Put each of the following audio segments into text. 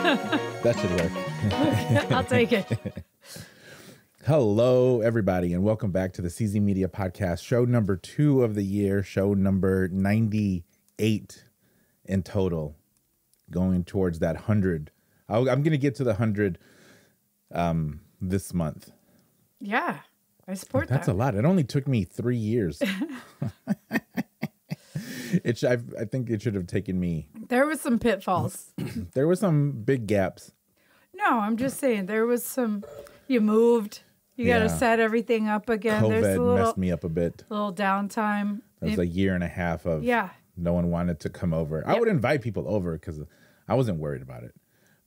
That should work. I'll take it. Hello, everybody, and welcome back to the CZ Media Podcast, show number 2 of the year, show number 98 in total, going towards that 100. I'm going to get to the 100 this month. Yeah, I support that. That's a lot. It only took me 3 years. I think it should have taken me. There was some pitfalls. There were some big gaps. No, I'm just saying there was some. You moved. You got to set everything up again. COVID messed me up a bit. Little downtime. It was a year and a half of no one wanted to come over. I would invite people over because I wasn't worried about it.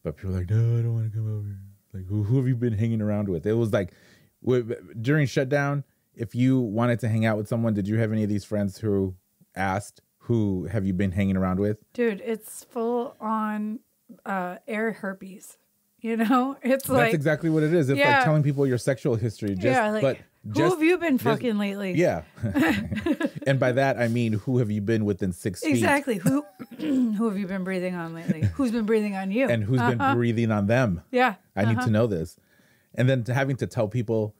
But people were like, no, I don't want to come over. Like, who have you been hanging around with? It was like during shutdown, if you wanted to hang out with someone, did you have any of these friends who asked, who have you been hanging around with? Dude, it's full on air herpes. You know, it's like. That's exactly what it is. It's like telling people your sexual history. Who have you been fucking lately? Yeah. And by that, I mean, who have you been within 6 feet? Exactly. Who have you been breathing on lately? Who's been breathing on you? And who's been breathing on them? Yeah. I need to know this. And then having to tell people,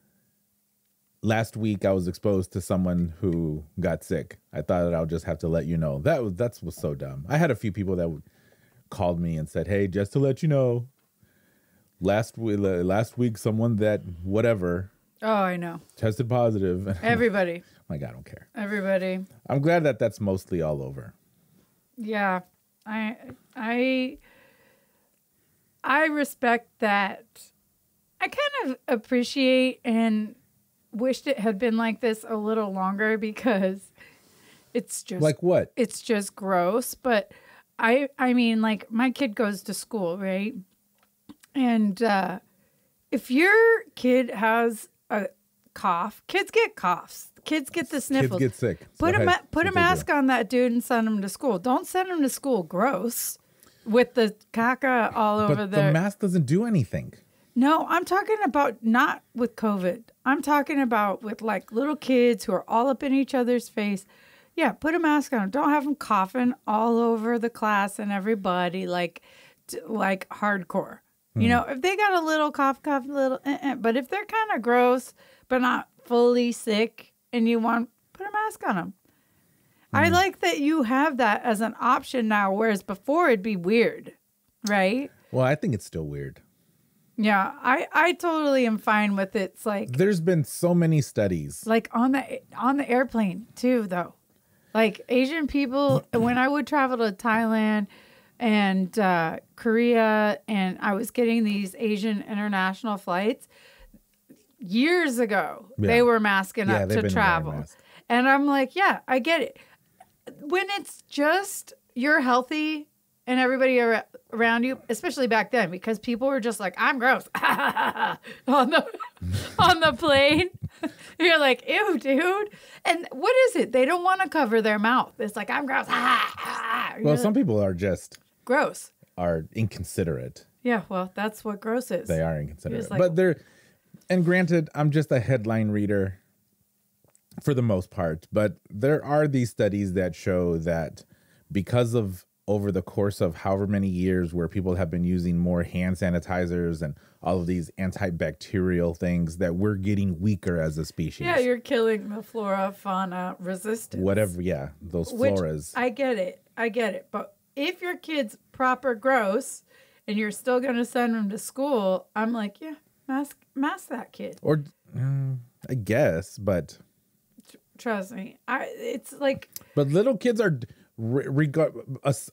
last week I was exposed to someone who got sick. I thought that I'll just have to let you know. That was so dumb. I had a few people that called me and said, hey, just to let you know, last week someone that whatever. Oh, I know. Tested positive. Everybody. Like, I don't care. Everybody. I'm glad that that's mostly all over. Yeah. I respect that. I kind of appreciate and wished it had been like this a little longer because it's just like what? It's just gross. But I mean, like my kid goes to school, right? And if your kid has a cough, kids get coughs. Kids get the sniffles. Kids get sick. Put a mask on that dude and send him to school. Don't send him to school gross with the caca all over there. But the mask doesn't do anything. No, I'm talking about not with COVID. I'm talking about with like little kids who are all up in each other's face. Yeah, put a mask on them. Don't have them coughing all over the class and everybody like hardcore. You know, if they got a little cough, little, but if they're kind of gross, but not fully sick and you want, put a mask on them. I like that you have that as an option now, whereas before it'd be weird, right? Well, I think it's still weird. Yeah, I totally am fine with it. It's like there's been so many studies, like on the airplane too, though. Like Asian people, when I would travel to Thailand and Korea, and I was getting these Asian international flights years ago, they were masking up to travel, and I'm like, yeah, I get it. When it's just you're healthy and everybody around you, especially back then, because people were just like, I'm gross on the plane. You're like, ew, dude. And what is it? They don't want to cover their mouth. It's like, I'm gross. Well, some people are just gross. Are inconsiderate. Yeah, well, that's what gross is. They are inconsiderate. Like, but and granted, I'm just a headline reader for the most part, but there are these studies that show that because of over the course of however many years where people have been using more hand sanitizers and all of these antibacterial things, that we're getting weaker as a species. Yeah, you're killing the flora, fauna, resistance. Whatever, yeah, those floras. I get it. But if your kid's proper gross and you're still going to send them to school, I'm like, yeah, mask that kid. Or, I guess, but... Trust me. It's like... But little kids are...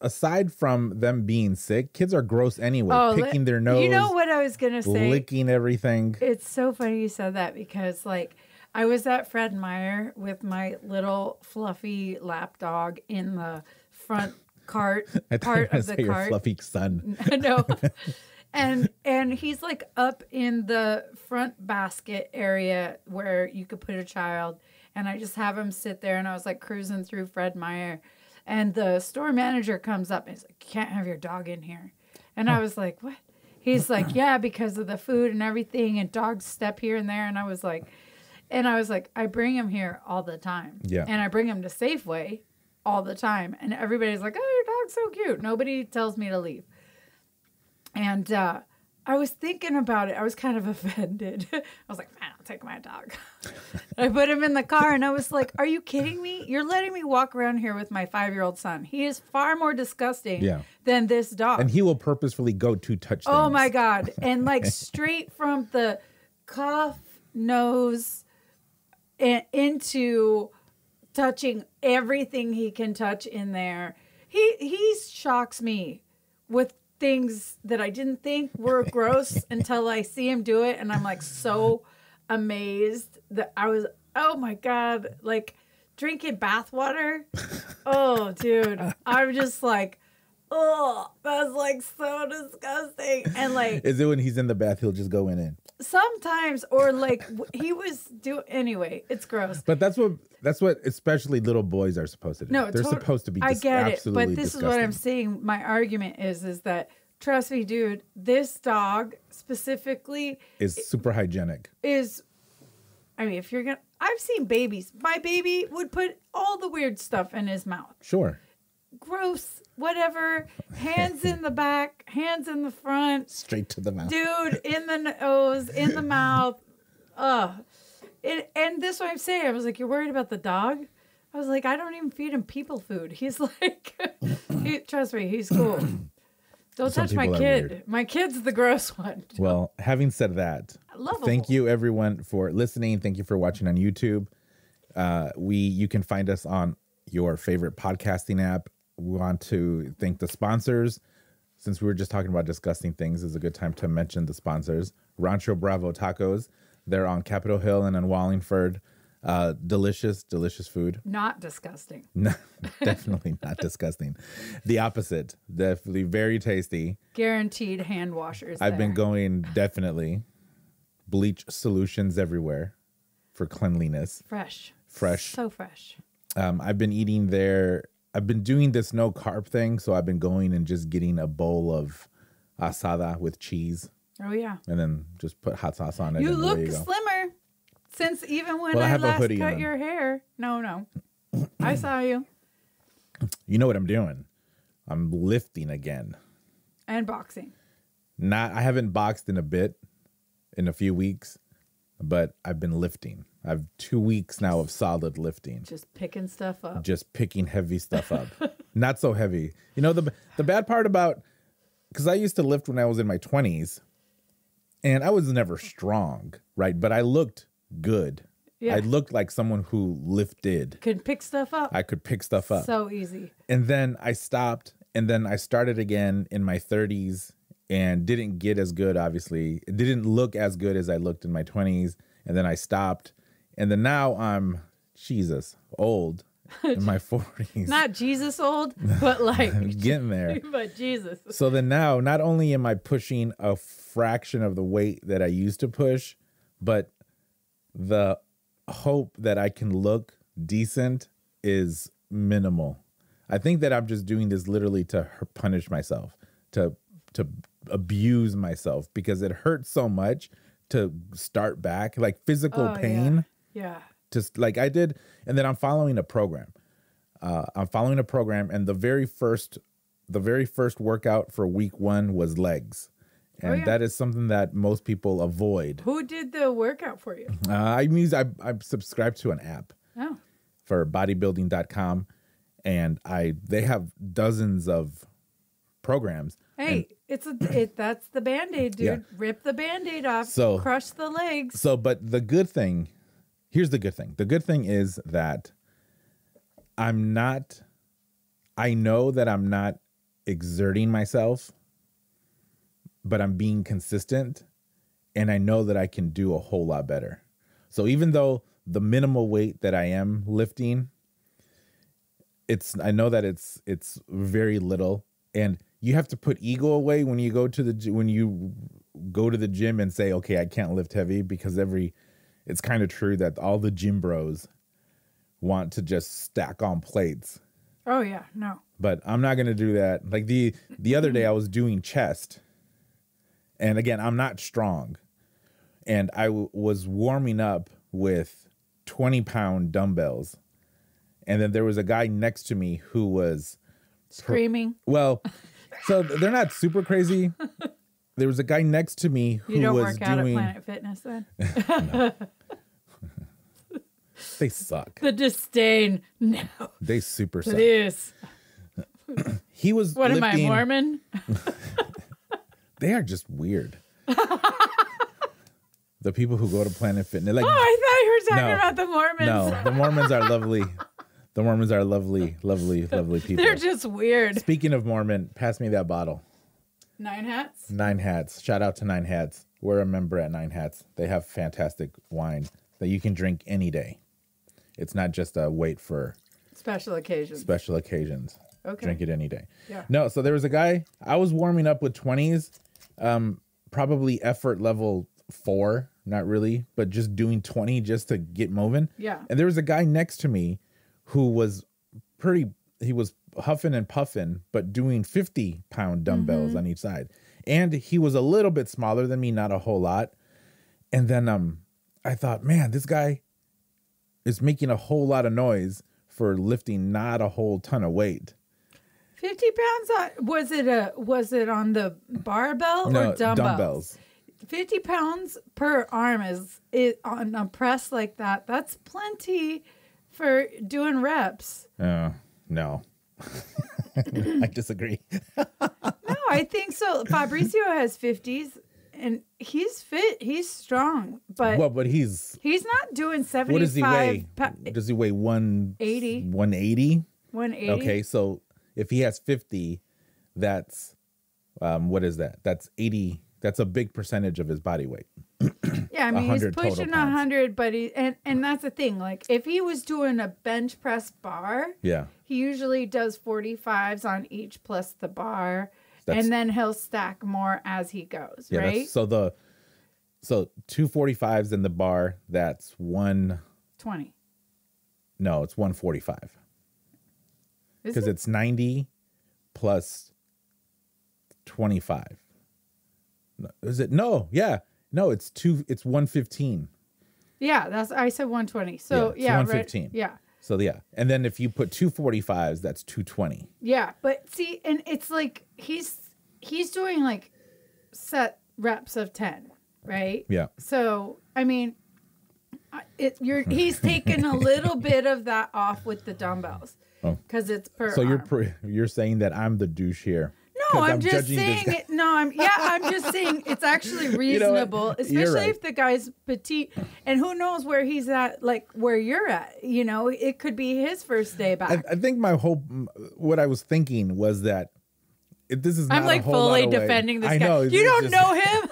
aside from them being sick, kids are gross anyway, picking their nose. You know what I was going to say? Licking everything. It's so funny you said that because, like, I was at Fred Meyer with my little fluffy lap dog in the front part of the cart. Your fluffy son. No. And he's, like, up in the front basket area where you could put a child. And I just have him sit there, and I was, like, cruising through Fred Meyer. And the store manager comes up and he's like, you can't have your dog in here. And I was like, what? He's like, yeah, because of the food and everything, and dogs step here and there. And I was like, I bring him here all the time. Yeah. And I bring him to Safeway all the time. And everybody's like, oh, your dog's so cute. Nobody tells me to leave. And I was thinking about it. I was kind of offended. I was like, man, I'll take my dog. I put him in the car and I was like, are you kidding me? You're letting me walk around here with my 5-year-old son. He is far more disgusting than this dog. And he will purposefully go to touch things. Oh my God. And like straight from the cough, nose, and into touching everything he can touch in there. He shocks me with things that I didn't think were gross until I see him do it. And I'm like so amazed that I was, oh my God, like drinking bath water. Oh, dude. I'm just like, oh, that's like so disgusting. And like, is it when he's in the bath, he'll just go in? Sometimes, or like he was anyway, it's gross. But that's what especially little boys are supposed to do. No, they're supposed to be. I get it, but this disgusting. is what I'm saying. My argument is that trust me, dude, this dog specifically is super hygienic. I mean, if you're gonna, I've seen babies. My baby would put all the weird stuff in his mouth. Sure. Gross, whatever. Hands in the back, hands in the front. Straight to the mouth. Dude, in the nose, in the mouth. And this is what I'm saying. I was like, you're worried about the dog? I was like, I don't even feed him people food. He's like, trust me, he's cool. Don't touch my kid. Weird. My kid's the gross one. Well, having said that, thank you everyone for listening. Thank you for watching on YouTube. You can find us on your favorite podcasting app. We want to thank the sponsors. Since we were just talking about disgusting things, is a good time to mention the sponsors. Rancho Bravo Tacos. They're on Capitol Hill and in Wallingford. Delicious food. Not disgusting. No, definitely not disgusting. The opposite. Definitely very tasty. Guaranteed hand washers. I've been going definitely. Bleach solutions everywhere for cleanliness. Fresh. So fresh. I've been eating there. I've been doing this no carb thing, so I've been going and just getting a bowl of asada with cheese. Oh yeah. And then just put hot sauce on it. You look slimmer since even when I last cut your hair. No. I saw you. You know what I'm doing? I'm lifting again. And boxing. I haven't boxed in a few weeks, but I've been lifting. I've 2 weeks now of solid lifting. Just picking stuff up. Just picking heavy stuff up. Not so heavy. You know, the bad part about, because I used to lift when I was in my 20s, and I was never strong, right? But I looked good. Yeah. I looked like someone who lifted. Could pick stuff up. I could pick stuff up. So easy. And then I stopped, and then I started again in my 30s and didn't get as good, obviously. It didn't look as good as I looked in my 20s, and then I stopped. And then now I'm, old in my 40s. Not Jesus old, but like. Getting there. But Jesus. So then now, not only am I pushing a fraction of the weight that I used to push, but the hope that I can look decent is minimal. I think that I'm just doing this literally to punish myself, to abuse myself, because it hurts so much to start back, like physical pain. Yeah. Just like I did. And then I'm following a program. And the very first workout for week 1 was legs. And that is something that most people avoid. Who did the workout for you? I subscribed to an app for bodybuilding.com. And they have dozens of programs. Hey, that's the Band-Aid, dude. Yeah. Rip the Band-Aid off. So crush the legs. But here's the good thing. The good thing is that I know that I'm not exerting myself, but I'm being consistent, and I know that I can do a whole lot better. So even though the minimal weight that I am lifting, I know that it's very little, and you have to put ego away when you go to the gym and say, okay, I can't lift heavy, because it's kind of true that all the gym bros want to just stack on plates. Oh yeah, no. But I'm not going to do that. Like the other day I was doing chest, and again, I'm not strong, and I was warming up with 20-pound dumbbells, and then there was a guy next to me who was screaming. Well, so they're not super crazy, there was a guy next to me who was doing... You don't work out at Planet Fitness then? They suck. The disdain. No. They super suck. Please. He was What lifting... am I, Mormon? They are just weird. The people who go to Planet Fitness. Like, I thought you were talking about the Mormons. No, the Mormons are lovely. The Mormons are lovely, lovely, lovely people. They're just weird. Speaking of Mormon, pass me that bottle. 9 Hats? 9 Hats. Shout out to 9 Hats. We're a member at 9 Hats. They have fantastic wine that you can drink any day. It's not just a wait for special occasions. Special occasions. Okay. Drink it any day. Yeah. No, so there was a guy, I was warming up with 20s, probably effort level 4, not really, but just doing 20 just to get moving. Yeah. And there was a guy next to me who was he was huffing and puffing, but doing 50-pound dumbbells on each side. And he was a little bit smaller than me, not a whole lot. And then I thought, man, this guy is making a whole lot of noise for lifting not a whole ton of weight. 50 pounds? Was it on the barbell or dumbbells? 50 pounds per arm is on a press like that. That's plenty for doing reps. No. I disagree. No, I think so. Fabrizio has 50s and he's fit. He's strong, but he's not doing 75. What does he weigh? Does he weigh 180? 180? 180. Okay, so if he has 50, that's what is that? That's 80. That's a big percentage of his body weight. Yeah, I mean, he's pushing 100, but and that's the thing. Like, if he was doing a bench press bar, yeah, he usually does 45s on each plus the bar, and then he'll stack more as he goes, right? So 245s in the bar, that's 120. No, it's 145. Because it's 90 plus 25. Is it? No, yeah. No, it's 115. Yeah, I said 120. So yeah, 115. Right, yeah. So yeah. And then if you put 245s, that's 220. Yeah, but see, and it's like he's doing like set reps of 10, right? Yeah. So, I mean, he's taking a little bit of that off with the dumbbells. Because it's per arm. You're saying that I'm the douche here. No, I'm just saying it. No, I'm just saying it's actually reasonable, especially if the guy's petite. And who knows where he's at, like where you're at. You know, it could be his first day back. I think what I was thinking was that this is not I'm like a whole fully lot defending this guy. Know, you don't know him?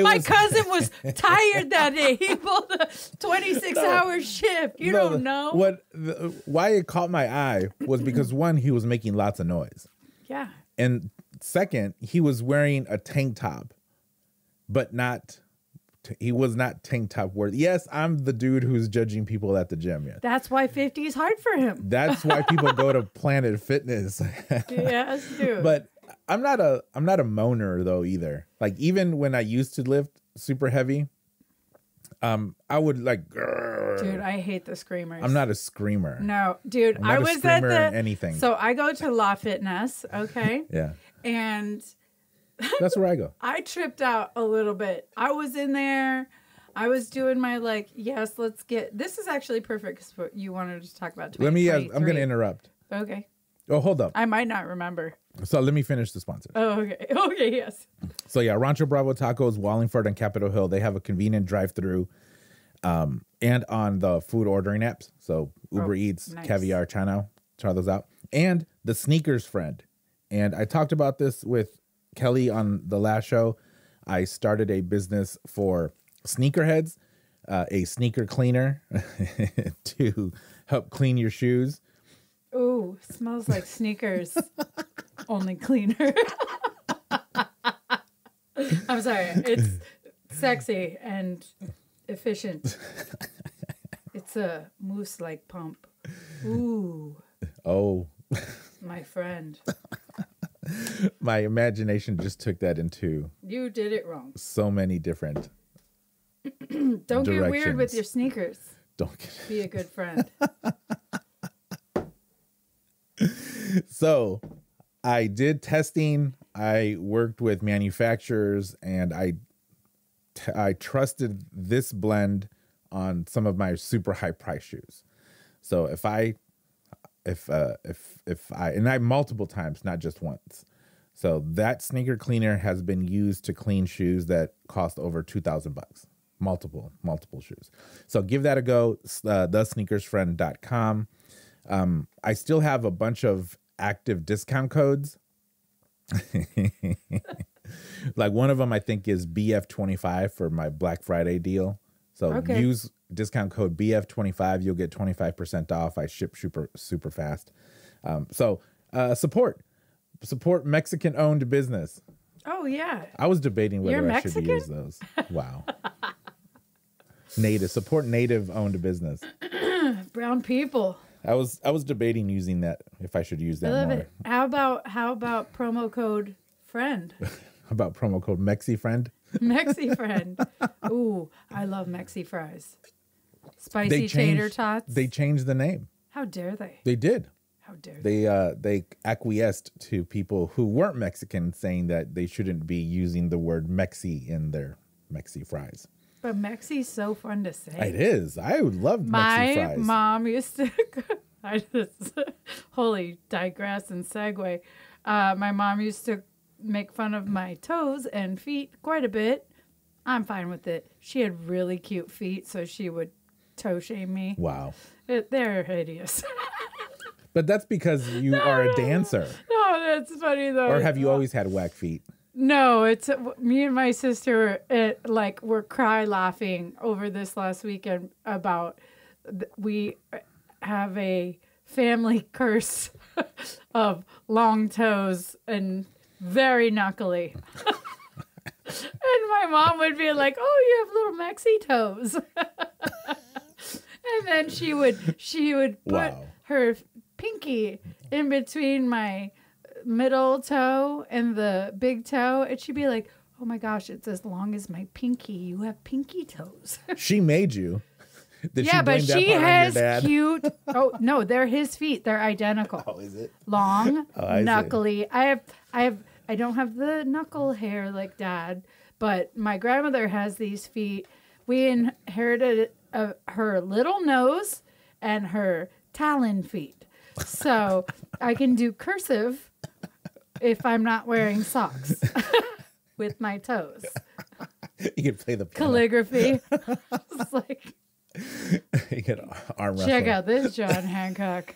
My cousin was tired that day. He pulled a 26-hour shift. You don't know. Why it caught my eye was because, one, he was making lots of noise. Yeah. And second, he was wearing a tank top, but he was not tank top worthy. Yes, I'm the dude who's judging people at the gym. Yeah. That's why 50 is hard for him. That's why people go to Planet Fitness. Yes, dude. But I'm not a moaner though either. Like, even when I used to lift super heavy, I would like, grrr. Dude, I hate the screamers. I'm not a screamer. No, dude, I was at anything. So I go to La Fitness, okay? Yeah. And that's where I go. I tripped out a little bit. I was in there. I was doing my this is actually perfect because what you wanted to talk about. I'm going to interrupt. Okay. Oh, hold up. I might not remember. So let me finish the sponsor. Oh, okay. Okay, yes. So yeah, Rancho Bravo Tacos, Wallingford and Capitol Hill. They have a convenient drive-through and on the food ordering apps. So Uber Eats, nice. Caviar, China, try those out. And the Sneakers Friend. And I talked about this with Kelly on the last show. I started a business for sneakerheads, a sneaker cleaner to help clean your shoes. Ooh, smells like sneakers. Only cleaner. I'm sorry. It's sexy and efficient. It's a moose-like pump. Ooh. Oh. My friend. My imagination just took that into... You did it wrong. So many different Don't get weird with your sneakers. Be a good friend. So I did testing I worked with manufacturers, and I trusted this blend on some of my super high price shoes. So if I and I multiple times, not just once. So that sneaker cleaner has been used to clean shoes that cost over $2,000. Multiple shoes. So give that a go. thesneakersfriend.com. I still have a bunch of active discount codes. Like one of them, I think, is BF25 for my Black Friday deal. So use discount code BF25. You'll get 25% off. I ship super fast. Support Mexican-owned business. Oh, yeah. I was debating whether I should use those. Wow. Support native-owned business. Brown people. I was debating using that, if I should use that more. I love it. How about promo code friend? How about promo code MexiFriend? MexiFriend. Ooh, I love Mexi fries. Spicy tater tots. They changed the name. How dare they? They did. How dare they? They acquiesced to people who weren't Mexican, saying that they shouldn't be using the word Mexi in their Mexi fries. But Mexi's so fun to say. It is. I would love Mexi fries. My mom used to. I just holy digress and segue. My mom used to make fun of my toes and feet quite a bit. I'm fine with it. She had really cute feet, so she would toe shame me. Wow. They're hideous. But that's because you are a dancer. No, that's funny though. Or have you always had whack feet? No, it's me and my sister. Were cry laughing over this last weekend about we have a family curse of long toes and very knuckly. And my mom would be like, "Oh, you have little Mexi toes," and then she would put her pinky in between my middle toe and the big toe, and she'd be like, "Oh my gosh, it's as long as my pinky. You have pinky toes." She made you. But she has cute. Oh no, they're his feet. They're identical. Oh, is it long, knuckly? I don't have the knuckle hair like Dad, but my grandmother has these feet. We inherited her little nose and her talon feet. So I can do cursive if I'm not wearing socks with my toes. You can play the piano. Calligraphy. It's like, you can arm wrestle. Check out this John Hancock.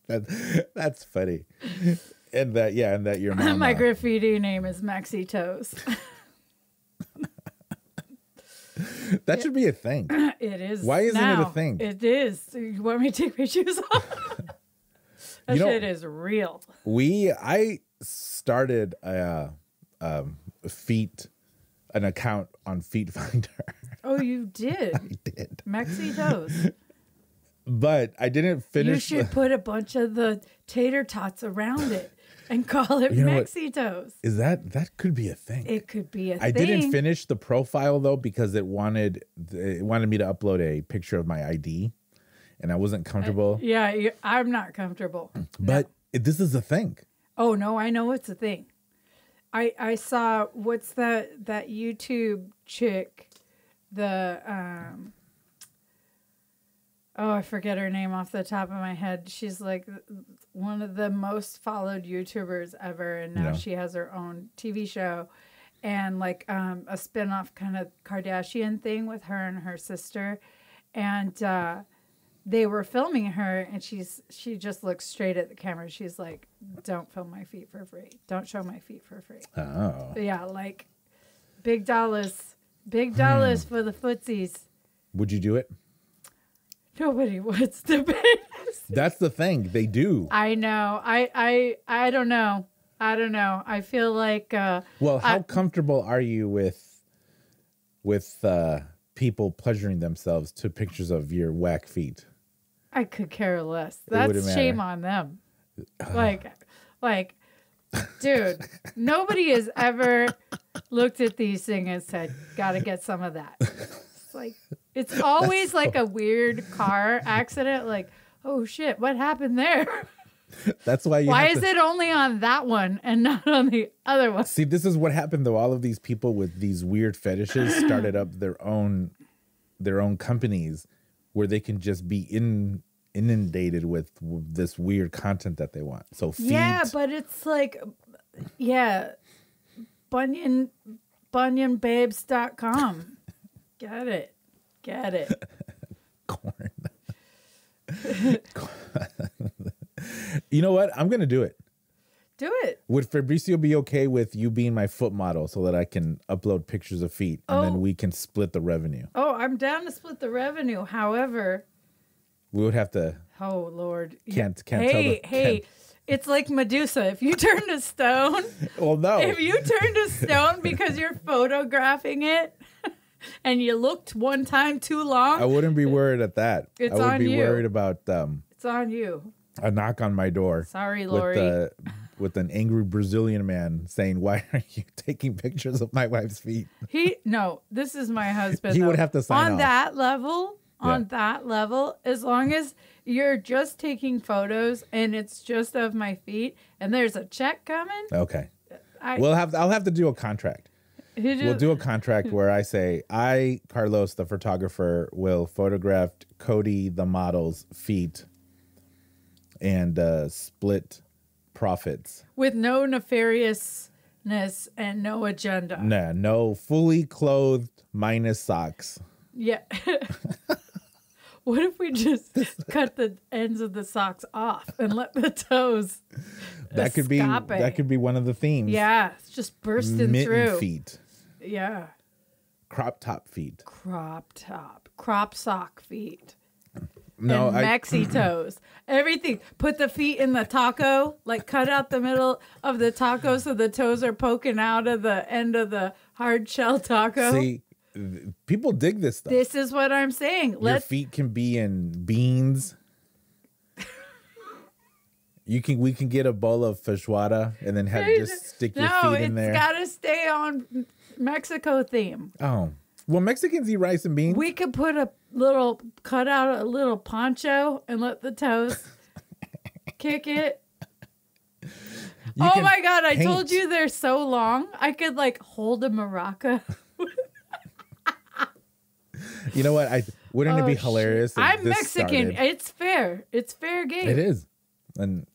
That's funny. And that your mom. My graffiti name is Maxi Toes. That should be a thing. It is. Why isn't it a thing? It is. You want me to take my shoes off? That shit is real. I started an account on Feet Finder. Oh, you did? I did. Maxi Toes. But I didn't finish. You should put a bunch of the tater tots around it and call it Maxi Toes. Is that could be a thing? It could be a thing. I didn't finish the profile though because it wanted me to upload a picture of my ID, and I wasn't comfortable. I'm not comfortable. But this is a thing. Oh no, I know it's a thing. I saw what's that YouTube chick, I forget her name off the top of my head. She's like one of the most followed YouTubers ever, and now she has her own TV show and like a spin-off kind of Kardashian thing with her and her sister. And they were filming her, and she just looks straight at the camera. She's like, "Don't film my feet for free. Don't show my feet for free." Oh. Yeah, like big dollars for the footsies. Would you do it? Nobody wants to pay. That's the thing. They do. I know. I don't know. I don't know. I feel like. How comfortable are you with people pleasuring themselves to pictures of your whack feet? I could care less. That's shame on them. Like, dude, nobody has ever looked at these things and said, "Gotta get some of that." It's like. It's always like a weird car accident. Like, oh shit, what happened there? That's why Why is it only on that one and not on the other one? See, this is what happened though. All of these people with these weird fetishes started up their own companies where they can just be inundated with this weird content that they want. So feet. Yeah, but it's like, yeah, bunionbabes.com. Get it. Corn. You know what? I'm going to do it. Do it. Would Fabricio be okay with you being my foot model so that I can upload pictures of feet and then we can split the revenue? Oh, I'm down to split the revenue. However, we would have to. Oh, Lord. Can't Hey, it's like Medusa. If you turn to stone. Well, no. If you turn to stone because you're photographing it and you looked one time too long. I wouldn't be worried at that. It's I would on be you. worried about it's on you. A knock on my door. Sorry, Lori. With an angry Brazilian man saying, "Why are you taking pictures of my wife's feet?" This is my husband. He would have to sign on off. that level. On that level, as long as you're just taking photos and it's just of my feet and there's a check coming. Okay. I'll have to do a contract. We'll do a contract where I say, I, Carlos, the photographer, will photograph Coty, the model's feet and split profits. With no nefariousness and no agenda. Nah, no fully clothed minus socks. Yeah. What if we just cut the ends of the socks off and let the toes that could be one of the themes. Yeah, it's just bursting Mitten through. feet. Yeah. Crop top feet. Crop sock feet. No, and maxi toes. Everything. Put the feet in the taco, like cut out the middle of the taco so the toes are poking out of the end of the hard shell taco. See, people dig this stuff. This is what I'm saying. Your feet can be in beans. We can get a bowl of feijoada and then just stick your feet in there. No, it's got to stay on Mexico theme. Oh. Well, Mexicans eat rice and beans. We could cut out a little poncho and let the toes kick it. Oh my God, I told you they're so long. I could hold a maraca. You know what? Wouldn't it be hilarious? I'm Mexican. It's fair. It's fair game. It is. And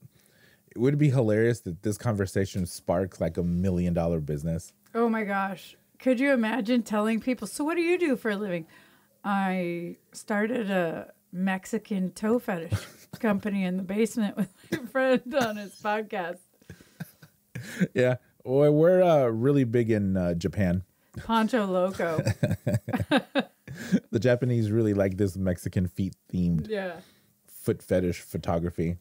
it would be hilarious that this conversation sparks like $1 million business. Oh my gosh. Could you imagine telling people, so what do you do for a living? I started a Mexican toe fetish company in the basement with my friend on his podcast. Yeah. Well, we're really big in Japan. Poncho Loco. The Japanese really like this Mexican feet themed foot fetish photography.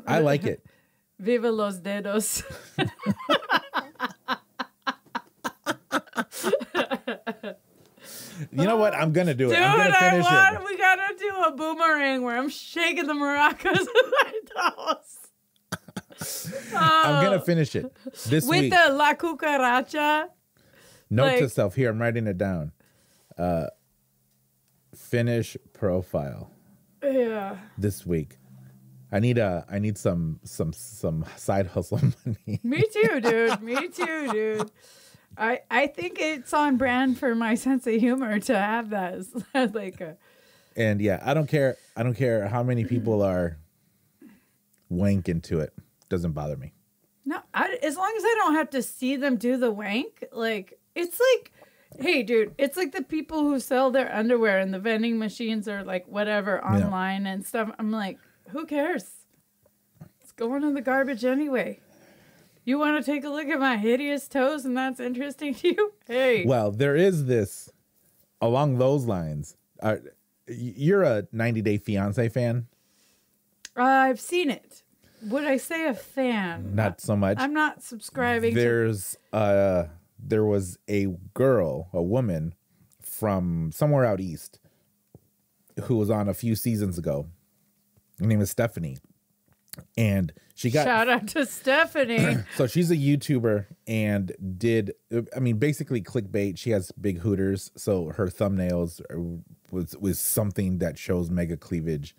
I like it. Viva los dedos. You know what? I'm going to do it. Dude, I'm going to finish it. We got to do a boomerang where I'm shaking the maracas with my toes. I'm going to finish it this week. With the La Cucaracha. Note to self. Here, I'm writing it down. Finish profile. Yeah. This week. I need some side hustle money. Me too, dude. I think it's on brand for my sense of humor to have that as like a. And yeah, I don't care how many people are wanking to it. Doesn't bother me. No, as long as I don't have to see them do the wank. Like it's like, hey, dude, it's like the people who sell their underwear in the vending machines or like whatever online and stuff. I'm like, who cares? It's going in the garbage anyway. You want to take a look at my hideous toes and that's interesting to you? Hey. Well, there is this along those lines. You're a 90 Day Fiancé fan? I've seen it. Would I say a fan? Not so much. I'm not subscribing. There was a woman from somewhere out east who was on a few seasons ago. Her name is Stephanie. And she got shout out to Stephanie. So she's a YouTuber and basically clickbait. She has big hooters, so her thumbnails was something that shows mega cleavage.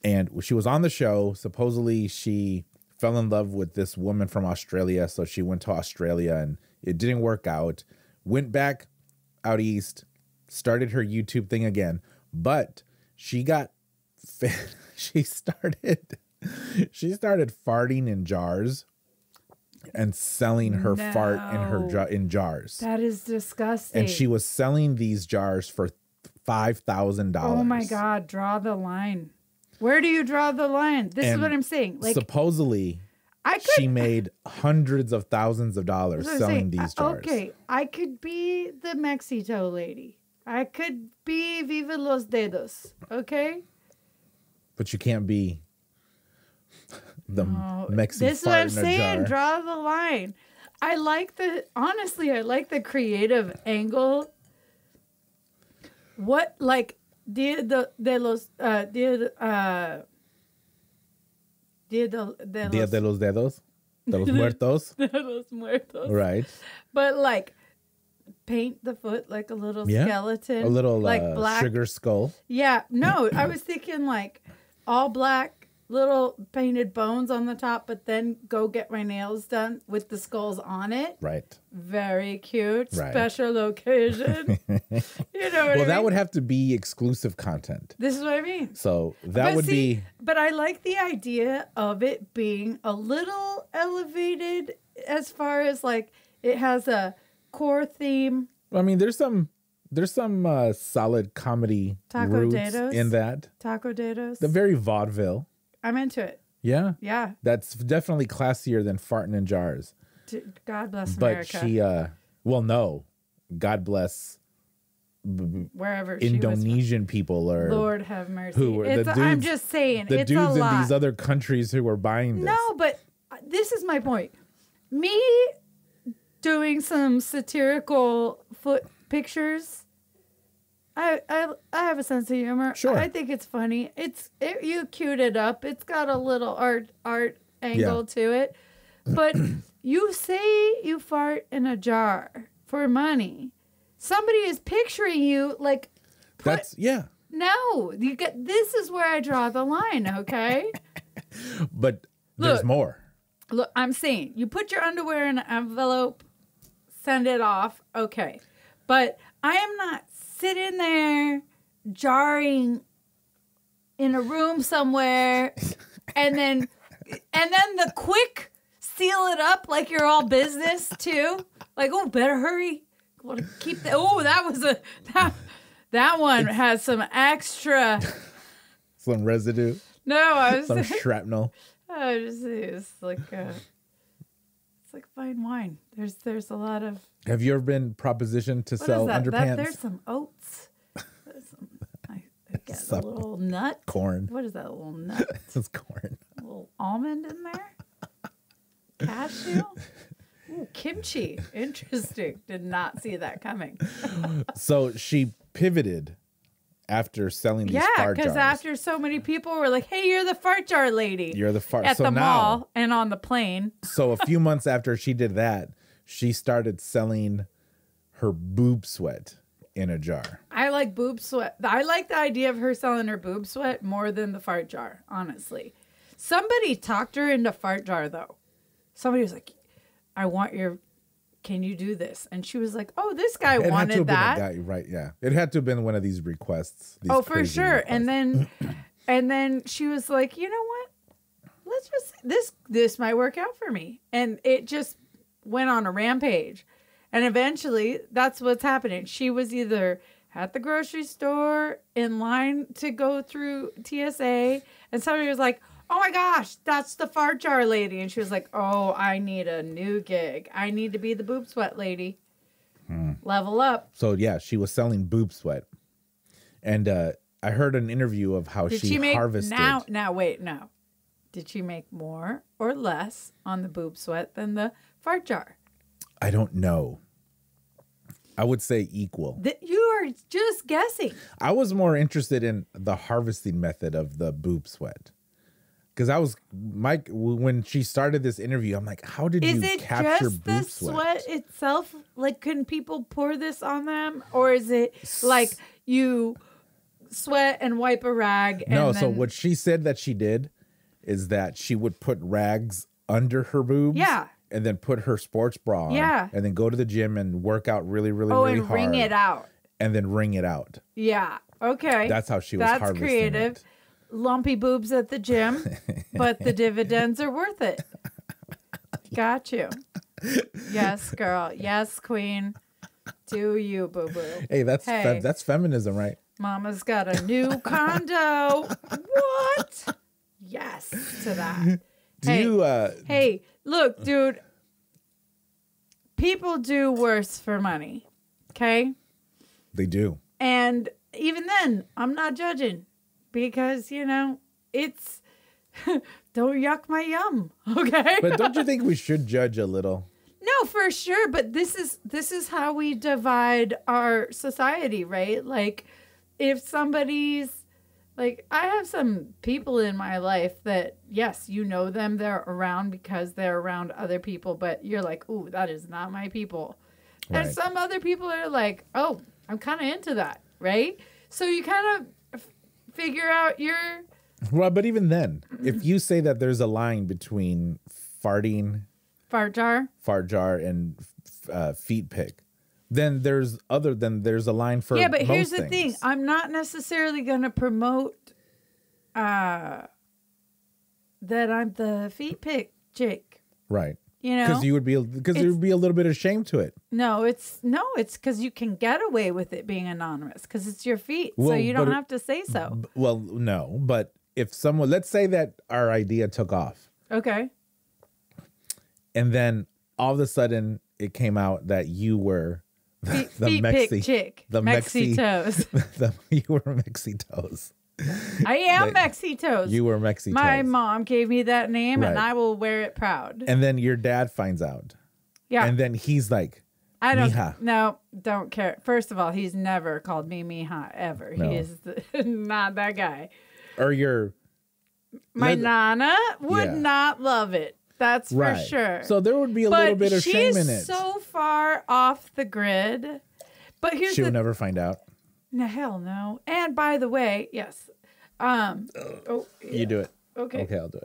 And she was on the show. Supposedly she fell in love with this woman from Australia. So she went to Australia and it didn't work out. Went back out east, started her YouTube thing again. But she got, she started farting in jars and selling her fart in jars. That is disgusting. And she was selling these jars for $5,000. Oh my God, draw the line. Where do you draw the line? This is what I'm saying. Like, supposedly, she made hundreds of thousands of dollars selling these jars. Okay, I could be the Mexito lady. I could be Viva los Dedos. Okay? But you can't be the Mexi This is what I'm saying. Jar. Draw the line. I like the creative angle. What, like, Dia de los Dedos? De los Muertos? De los Muertos. Right. But, like, paint the foot like a little skeleton. A little, like black sugar skull. Yeah. No, I was thinking, like, all black, little painted bones on the top, but then go get my nails done with the skulls on it. Right. Very cute. Right. Special occasion. You know what I mean? That would have to be exclusive content. This is what I mean. So that would be. But I like the idea of it being a little elevated as far as, like, it has a core theme. I mean, there's some solid comedy roots in that. Taco Dados. The very vaudeville. I'm into it. Yeah. Yeah. That's definitely classier than farting in jars. God bless America. But she, no. God bless wherever Indonesian people or Lord have mercy. Who were the dudes, I'm just saying, the it's dudes a lot. in these other countries who were buying this. No, but this is my point. Me doing some satirical foot pictures. I have a sense of humor. Sure. I think it's funny. You cute it up. It's got a little art angle to it. But you say you fart in a jar for money. Somebody is picturing you like. No, this is where I draw the line. Okay. But there's more. Look, I'm saying you put your underwear in an envelope, send it off. Okay, but I am not sitting there jarring in a room somewhere and then the quick seal it up like you're all business too. Like, oh, better hurry. Want to keep that. Oh, that one has some extra. Some residue. No, some shrapnel. It's like fine wine. There's a lot of. Have you ever been propositioned to sell underpants? There's some oats. I got a little nut. Corn. What is that little nut? It's corn. A little almond in there. Cashew. Ooh, kimchi. Interesting. Did not see that coming. So she pivoted after selling these fart jars. Yeah, because after so many people were like, hey, you're the fart jar lady. You're the fart. At the mall and on the plane. So a few months after she did that, she started selling her boob sweat in a jar. I like boob sweat. I like the idea of her selling her boob sweat more than the fart jar, honestly. Somebody talked her into fart jar, though. Somebody was like, can you do this? And she was like, oh, this guy wanted that. Right, yeah. It had to have been one of these requests. For sure. Requests. And then she was like, you know what? Let's just, this might work out for me. And it just went on a rampage. And eventually, that's what's happening. She was either at the grocery store in line to go through TSA, and somebody was like, oh my gosh, that's the fart jar lady. And she was like, oh, I need a new gig. I need to be the boob sweat lady. Level up. So, yeah, she was selling boob sweat. And I heard an interview of how she harvested. Now, wait, no. Did she make more or less on the boob sweat than the fart jar? I don't know. I would say equal. You are just guessing. I was more interested in the harvesting method of the boob sweat. Because when she started this interview, I'm like, how did you capture boob sweat? Is it just the sweat itself? Like, can people pour this on them? Or is it like you sweat and wipe a rag. No, and so what she said that she did is that she would put rags under her boobs. Yeah. And then put her sports bra on. Yeah. And then go to the gym and work out really, really, really hard. Oh, and wring it out. And then wring it out. Yeah. Okay. That's how she was harvesting creative. it. Lumpy boobs at the gym, but the dividends are worth it. Got you. Yes, girl. Yes, queen. Do you, boo-boo. Hey, that's feminism, right? Mama's got a new condo. What? Yes to that. Hey, look, dude. People do worse for money. Okay? They do. And even then, I'm not judging because, it's don't yuck my yum. Okay? But don't you think we should judge a little? No, for sure. But this is how we divide our society, right? Like, if somebody's like, I have some people in my life that, yes, them, they're around because they're around other people, but you're like, ooh, that is not my people. Right. And some other people are like, oh, I'm kind of into that, right? So you kind of figure out your... Well, but even then, if you say that there's a line between fart jar and feet pic, then there's a line for yeah, but here's the things. thing. I'm not necessarily going to promote that I'm the feet pic chick. Right. Because there would be a little bit of shame to it. No, it's because you can get away with it being anonymous because it's your feet, so you don't have to say so. Well, no, but if someone, let's say that our idea took off. Okay. And then all of a sudden it came out that you were the Mexi chick. The Mexi toes. You were Mexi toes. I am Mexi toes. You were Mexi toes. My mom gave me that name, right. And I will wear it proud. And then your dad finds out. Yeah. And then he's like, Mija. No, don't care. First of all, he's never called me Mija ever. No. He is not that guy. Or my Nana would not love it. That's for sure. So there would be a little bit of shame in it. She's so far off the grid. But here's she'll never find out. No, hell no. And by the way, yes. You do it. Okay. Okay, I'll do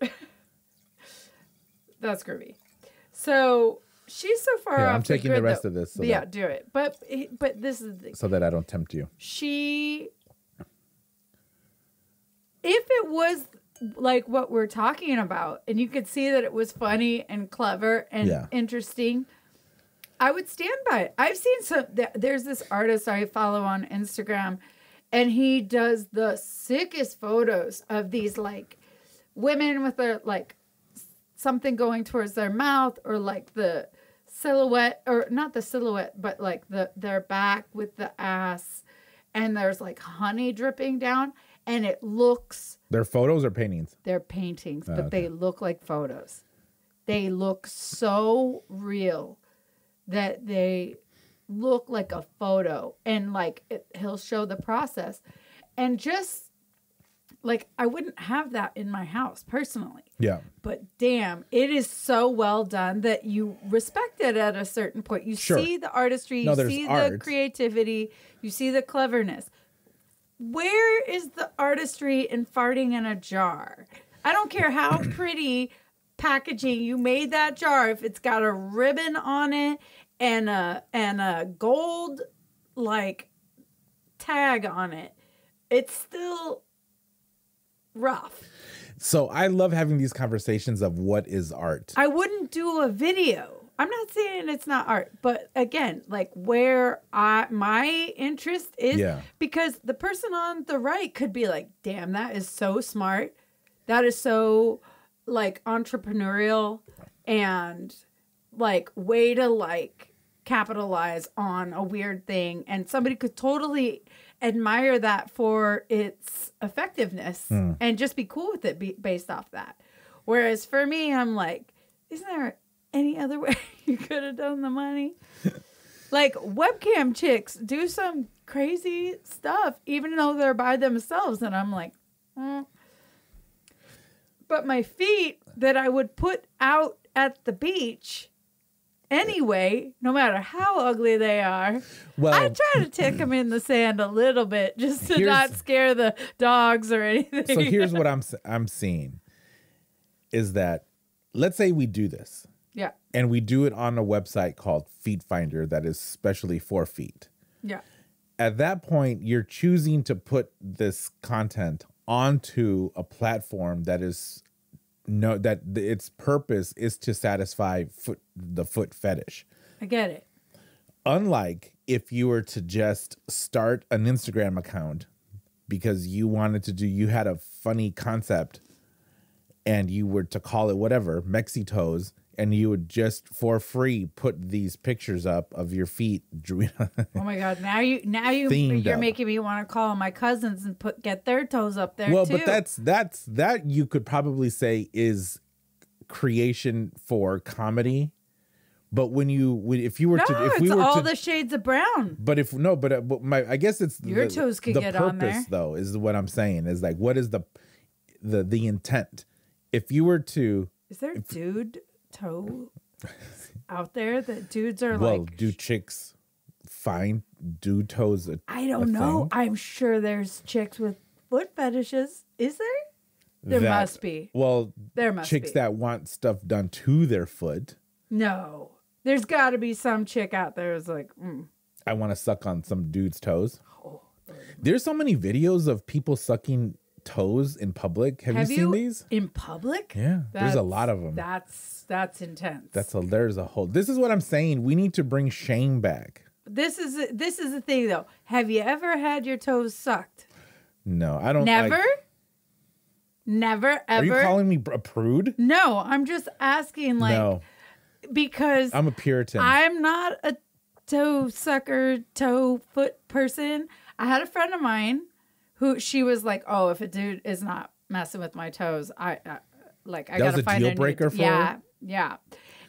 it. That's groovy. So she's so far off I'm taking the rest of this. So yeah, do it. But this is the thing. So that I don't tempt you. If it was like what we're talking about, and you could see that it was funny and clever and interesting, I would stand by it. I've seen there's this artist I follow on Instagram, and he does the sickest photos of these like women with their like something going towards their mouth, or like the silhouette, or not the silhouette, but like their back with the ass, and there's like honey dripping down, and it looks... They're photos or paintings? They're paintings, but they look like photos. They look so real that they look like a photo, and like he'll show the process, and just like I wouldn't have that in my house personally. Yeah. But damn, it is so well done that you respect it at a certain point. You see the artistry, you see the creativity, you see the cleverness. Where is the artistry in farting in a jar? I don't care how pretty packaging you made that jar. If it's got a ribbon on it and a gold like tag on it, it's still rough. So I love having these conversations of what is art. I wouldn't do a video. I'm not saying it's not art, but again, like where my interest is, because the person on the right could be like, damn, that is so smart. That is so like entrepreneurial and like way to like capitalize on a weird thing. And somebody could totally admire that for its effectiveness and just be cool with it based off that. Whereas for me, I'm like, isn't there any other way you could have done the money? Like webcam chicks do some crazy stuff, even though they're by themselves. And I'm like, But my feet that I would put out at the beach Anyway, no matter how ugly they are, well, I try to tick them in the sand a little bit just to not scare the dogs or anything. So here's what I'm seeing is that, let's say we do this. Yeah. And we do it on a website called Feet Finder that is specially for feet. Yeah. At that point, you're choosing to put this content onto a platform that is that its purpose is to satisfy the foot fetish. I get it. Unlike if you were to just start an Instagram account because you had a funny concept and you were to call it whatever, Mexi Toes, and you would just for free put these pictures up of your feet. Oh my God! Now you're making me want to call my cousins and get their toes up there. Well, too. but that you could probably say is creation for comedy. But if we were all the shades of brown. But I guess it's your toes could get on there. The purpose, though, is what I'm saying. Is like, what is the intent? If you were to, is there dude toe out there that dudes are well, do chicks find dude toes? I don't know. Thing? I'm sure there's chicks with foot fetishes. Is there? There must be. Well, there must chicks be. that want stuff done to their foot. No, there's got to be some chick out there who's like, I want to suck on some dude's toes. Oh, there's so many videos of people sucking toes in public. Have you seen these in public? Yeah, there's a lot of them. That's intense. There's a whole. This is what I'm saying. We need to bring shame back. This is the thing, though. Have you ever had your toes sucked? No, I don't. Never. Never ever. Are you calling me a prude? No, I'm just asking. No, because I'm a Puritan. I'm not a toe sucker, toe foot person. I had a friend of mine who she was like, "Oh, if a dude is not messing with my toes, I gotta find a deal breaker for her? Yeah.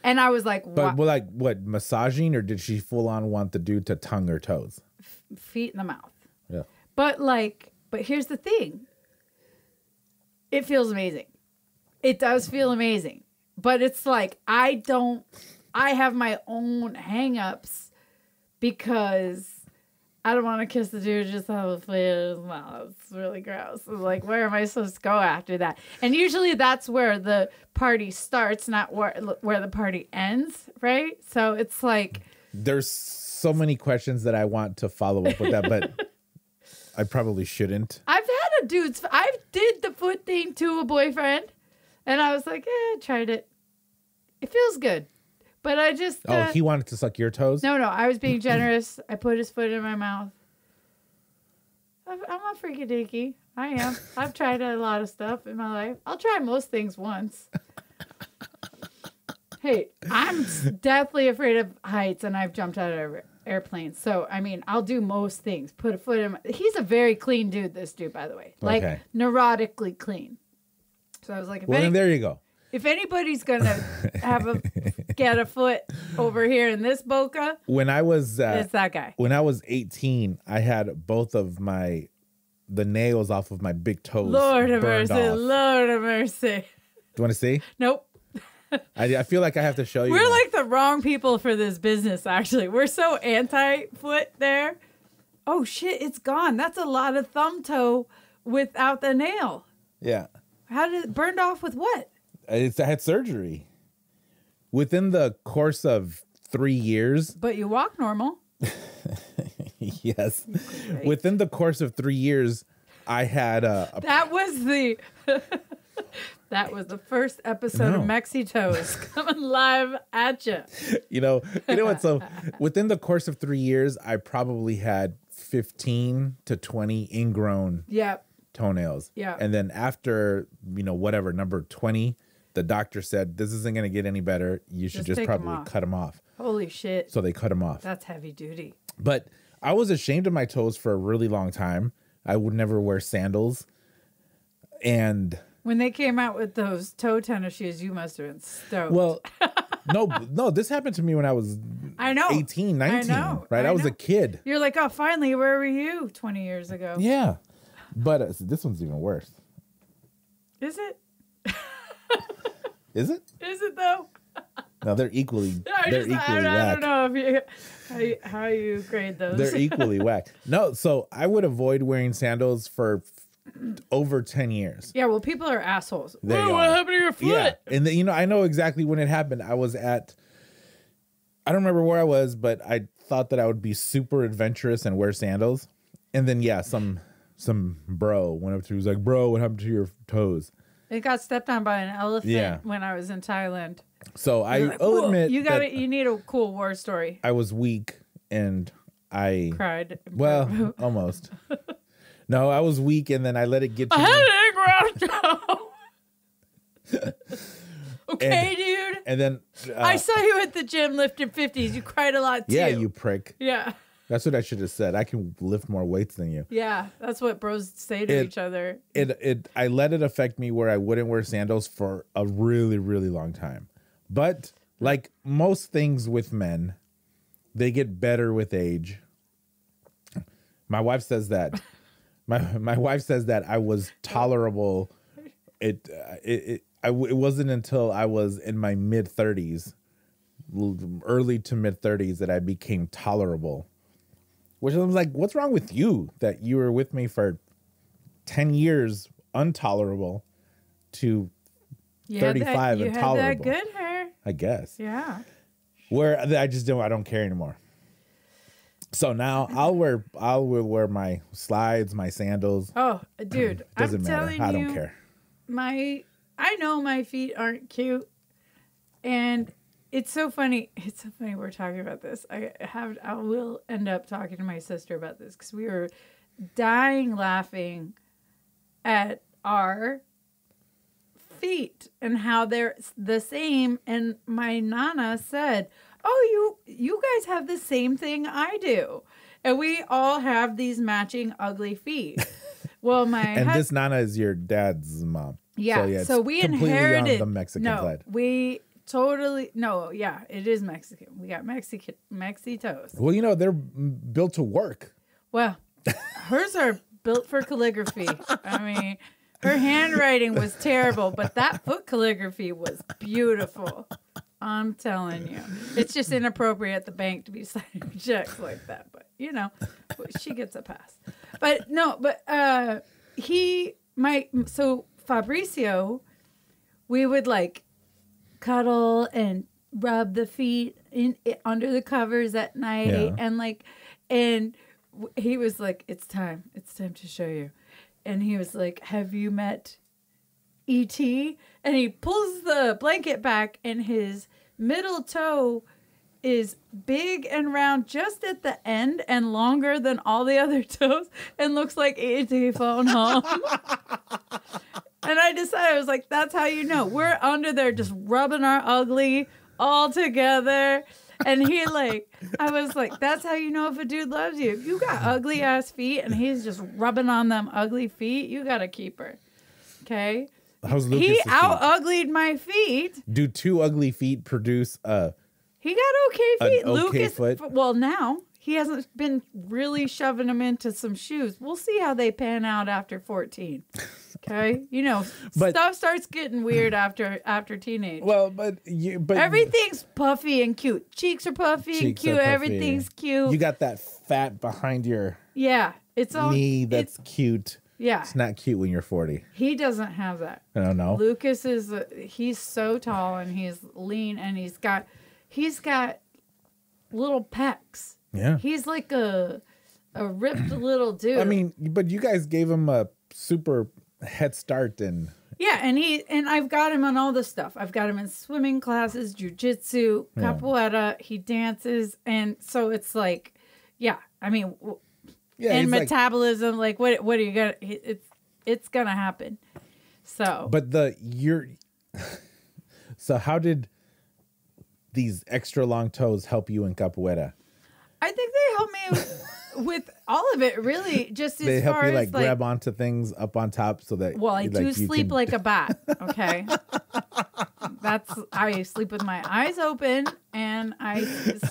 And I was like, but what massaging, or did she full on want the dude to tongue her toes? Feet in the mouth. Yeah. But here's the thing. It feels amazing. It does feel amazing, but it's like I have my own hang-ups because I don't want to kiss the dude just have a foot in his mouth. It's really gross. It's like, where am I supposed to go after that? And usually that's where the party starts, not where the party ends, right? So it's like... There's so many questions that I want to follow up with that, but I probably shouldn't. I did the foot thing to a boyfriend, and I was like, I tried it. It feels good. But I just... he wanted to suck your toes? No, I was being generous. I put his foot in my mouth. I'm a freaky dinky. I am. I've tried a lot of stuff in my life. I'll try most things once. Hey, I'm deathly afraid of heights, and I've jumped out of airplanes. So, I mean, I'll do most things. Put a foot in my... He's a very clean dude, this dude, by the way. Like, neurotically clean. So I was like... then there you go. If anybody's gonna get a foot over here in this boca, it's that guy. When I was 18, I had both of the nails off of my big toes. Lord have mercy! Lord have mercy! Do you want to see? Nope. I feel like I have to show you. We're like the wrong people for this business. Actually, we're so anti-foot there. Oh shit! It's gone. That's a lot of thumb toe without the nail. Yeah. How did it burned off with what? I had surgery within the course of 3 years. But you walk normal. Yes. Great. Within the course of 3 years, I had That was the first episode of Mexi Toes coming live at you. You know what? So within the course of 3 years, I probably had 15 to 20 ingrown toenails. Yeah. And then after, whatever, number 20, the doctor said, this isn't going to get any better. You should just probably cut them off. Holy shit. So they cut them off. That's heavy duty. But I was ashamed of my toes for a really long time. I would never wear sandals. And when they came out with those toe tennis shoes, you must have been stoked. Well, no, this happened to me when I was 18, 19. I was a kid. You're like, oh, finally, where were you 20 years ago? Yeah. But this one's even worse. Is it? Is it? Is it though? No, they're equally. I don't know if how you grade those. They're equally whack. No, so I would avoid wearing sandals for over 10 years. Yeah, well, people are assholes. What happened to your foot? Yeah, and I know exactly when it happened. I don't remember where I was, but I thought that I would be super adventurous and wear sandals. And then, yeah, some bro went up to me, was like, bro, what happened to your toes? It got stepped on by an elephant when I was in Thailand. So I'll admit you need a cool war story. I was weak and I cried. Well, almost. No, I was weak and then I let it get to me. I had an Rancho. Okay, dude. And then I saw you at the gym lifting 50s. You cried a lot too. Yeah, you prick. Yeah. That's what I should have said. I can lift more weights than you. Yeah, that's what bros say to each other. I let it affect me where I wouldn't wear sandals for a really, really long time. But like most things with men, they get better with age. My wife says that. My wife says that I was tolerable. It wasn't until I was in my mid-30s, early to mid-30s, that I became tolerable. Which I was like, what's wrong with you that you were with me for 10 years intolerable to 35 and tolerable? You had that good hair. I guess. Yeah. Where I don't care anymore. So now I'll wear my slides, my sandals. Oh, dude, doesn't matter. I don't care. I know my feet aren't cute, and it's so funny. It's so funny we're talking about this. I will end up talking to my sister about this because we were dying laughing at our feet and how they're the same. And my nana said, "Oh, you guys have the same thing I do, and we all have these matching ugly feet." Well, this nana is your dad's mom. Yeah, so we inherited on the Mexican side. It is Mexican. We got Mexi toes. Well, they're built to work. Well, hers are built for calligraphy. I mean, her handwriting was terrible, but that foot calligraphy was beautiful. I'm telling you. It's just inappropriate at the bank to be signing checks like that. But, she gets a pass. But no, so Fabricio, we would like cuddle and rub the feet under the covers at night. Yeah. And he was like, it's time to show you. And he was like, have you met E.T.? And he pulls the blanket back and his middle toe is big and round just at the end and longer than all the other toes and looks like E.T. phone home. And I decided, I was like, that's how you know. We're under there just rubbing our ugly all together. And I was like, that's how you know if a dude loves you. If you got ugly ass feet and he's just rubbing on them ugly feet, you got to keep her. Okay? How's Lucas' He out-uglied my feet. Do two ugly feet produce He got okay feet. An okay Lucas, foot? Well, now he hasn't been really shoving them into some shoes. We'll see how they pan out after 14. Okay, but stuff starts getting weird after teenage. Well, but everything's puffy and cute. Cheeks are puffy and cute. Everything's cute. You got that fat behind your it's all knee. That's cute. Yeah, it's not cute when you're 40. He doesn't have that. I don't know. Lucas he's so tall and he's lean and he's got little pecs. Yeah, he's like a ripped little dude. I mean, but you guys gave him a super head start and I've got him on all this stuff. I've got him in swimming classes, jiu-jitsu, capoeira. He dances, and so it's like, and metabolism. Like, what are you gonna? It's gonna happen. So, but so how did these extra long toes help you in capoeira? I think they help me with all of it, really. Just as they help far you as grab onto things up on top so that. Well, I do sleep like a bat. Okay, I sleep with my eyes open and I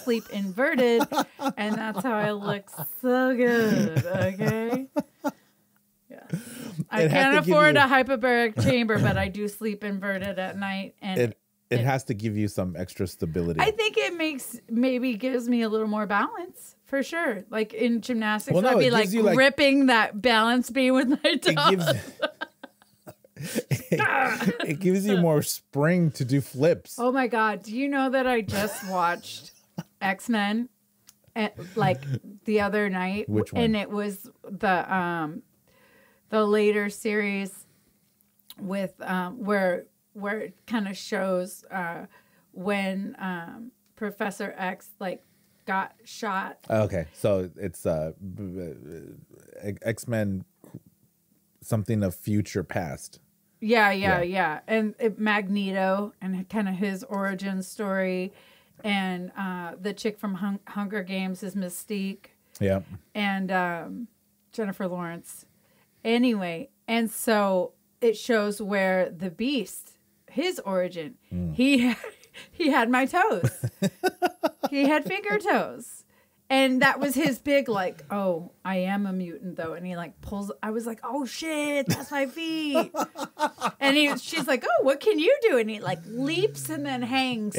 sleep inverted, and that's how I look so good. Okay. Yeah. I can't afford a hyperbaric chamber, but I do sleep inverted at night, and It has to give you some extra stability. I think it gives me a little more balance for sure. Like in gymnastics, I'd be like gripping that balance beam with my toes. It gives you more spring to do flips. Oh my God. Do you know that I just watched X-Men like the other night? Which one? And it was the later series with where it kind of shows when Professor X like got shot. Okay, so it's X-Men, something of future past. Yeah. And Magneto and kind of his origin story, and the chick from Hunger Games is Mystique. Yeah. And Jennifer Lawrence. Anyway, and so it shows where the Beast, his origin, he had my toes. He had finger toes. And that was his big, like, oh, I am a mutant, though. And he, like, pulls. I was like, oh, shit, that's my feet. And she's like, oh, what can you do? And he, like, leaps and then hangs.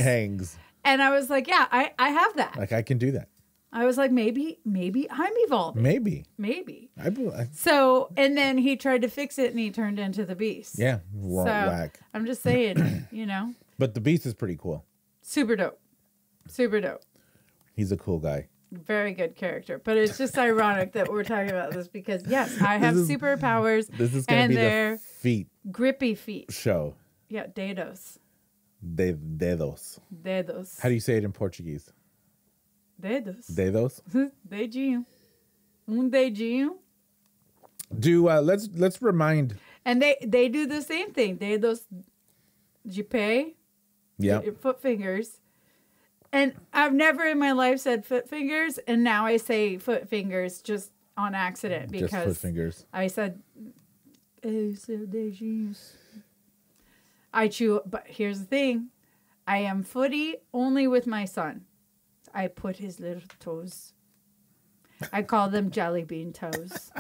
And I was like, yeah, I have that. Like, I can do that. I was like, maybe I'm evolving. Maybe. So, and then he tried to fix it, and he turned into the Beast. Yeah, whack. I'm just saying, But the Beast is pretty cool. Super dope. He's a cool guy. Very good character. But it's just ironic that we're talking about this because, yes, I have superpowers. This is going to be the feet. Grippy feet. Show. Yeah, dedos. Dedos. How do you say it in Portuguese? Dedos. Dedinho. Dedinho. Let's remind. And they do the same thing. Dedos de pé. Yeah. Foot fingers. And I've never in my life said foot fingers, and now I say foot fingers just on accident because just foot fingers. I said dedinhos. I chew, but here's the thing. I am footy only with my son. I put his little toes. I call them jelly bean toes.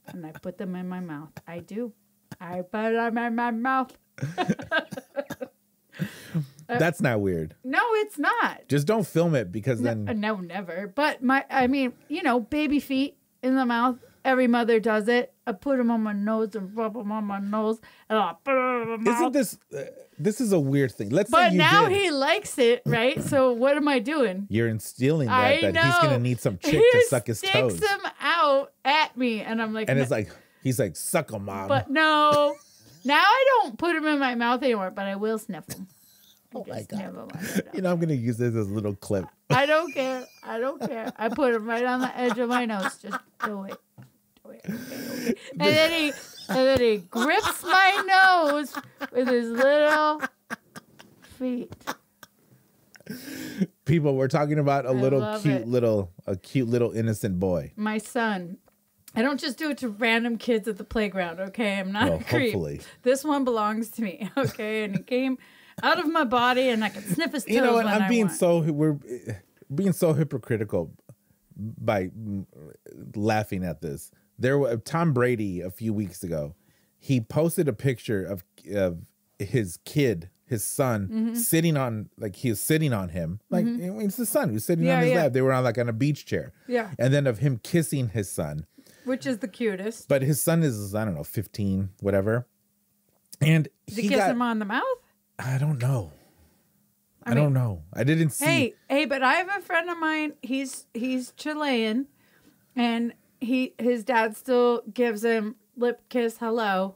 And I put them in my mouth. I do. I put them in my mouth. That's not weird. No, it's not. Just don't film it because then... No, never. But baby feet in the mouth. Every mother does it. I put them on my nose and rub them on my nose. And I put them in my mouth. Isn't this is a weird thing. But now he likes it, right? So what am I doing? You're instilling that he's going to need some chick to suck his toes. He sticks them out at me. And I'm like... And it's like, he's like, suck them, Mom. But no. Now I don't put them in my mouth anymore, but I will sniff them. Oh my God. I'm going to use this as a little clip. I don't care. I put them right on the edge of my nose. Just do it. Okay. And then he grips my nose with his little feet. People, we're talking about a cute little innocent boy. My son. I don't just do it to random kids at the playground, okay? I'm not a creep. Hopefully. This one belongs to me, okay? And he came out of my body, and I can sniff his toes. You know what? We're being so hypocritical by laughing at this. Tom Brady a few weeks ago, he posted a picture of his kid, his son, sitting on him. Like it's the son who's sitting on his lap. They were on a beach chair. Yeah. And then of him kissing his son. Which is the cutest. But his son is, I don't know, 15, whatever. And did he kiss him on the mouth? I don't know. I don't know. I didn't see. Hey, but I have a friend of mine. He's Chilean, and his dad still gives him lip kiss hello.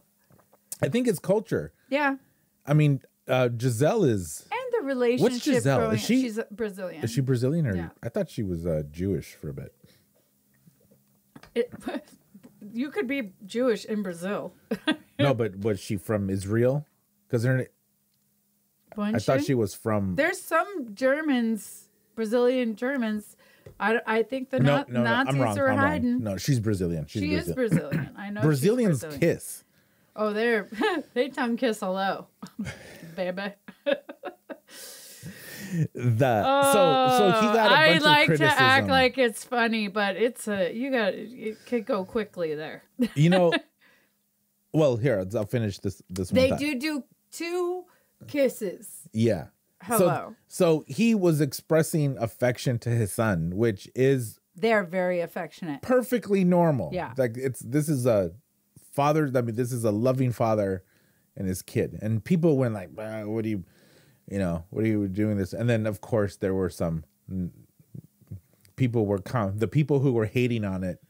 I think it's culture. Yeah. I mean, Giselle is. And the relationship. What's Giselle? She's Brazilian. Is she Brazilian? Or yeah. I thought she was Jewish for a bit. You could be Jewish in Brazil. No, but was she from Israel? Because I thought she was from. There's some Germans, Brazilian Germans. I think the Nazis I'm wrong. are hiding. No, she's Brazilian. She is Brazilian. I know. Brazilians kiss. Oh, they tongue kiss hello, baby. So he got a bunch of criticism. I like to act like it's funny, but it could go quickly there. Well, here I'll finish this one. They do two kisses. Yeah. Hello. So he was expressing affection to his son, which is they're very affectionate. Perfectly normal. Yeah. Like this is a father. I mean, this is a loving father and his kid. And people went like, what are you doing this? And then of course there were some people the people who were hating on it.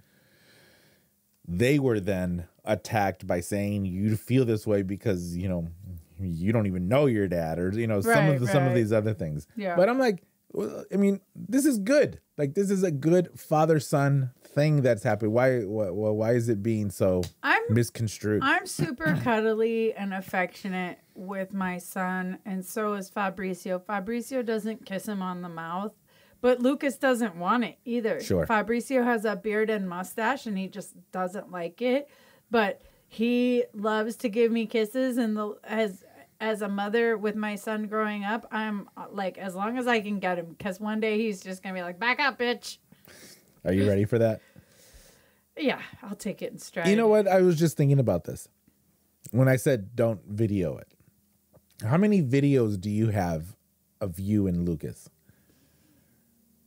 They were then attacked by saying you feel this way because, you don't even know your dad or, some of these other things. Yeah. But I'm like, well, I mean, this is good. Like, this is a good father-son thing that's happening. Why is it being so misconstrued? I'm super cuddly and affectionate with my son, and so is Fabrizio. Fabrizio doesn't kiss him on the mouth, but Lucas doesn't want it either. Sure. Fabrizio has a beard and mustache, and he just doesn't like it. But he loves to give me kisses, and as a mother with my son growing up, I'm like, as long as I can get him, because one day he's just going to be like, back up, bitch. Are you ready for that? Yeah, I'll take it in stride. You know what? I was just thinking about this. When I said don't video it. How many videos do you have of you and Lucas?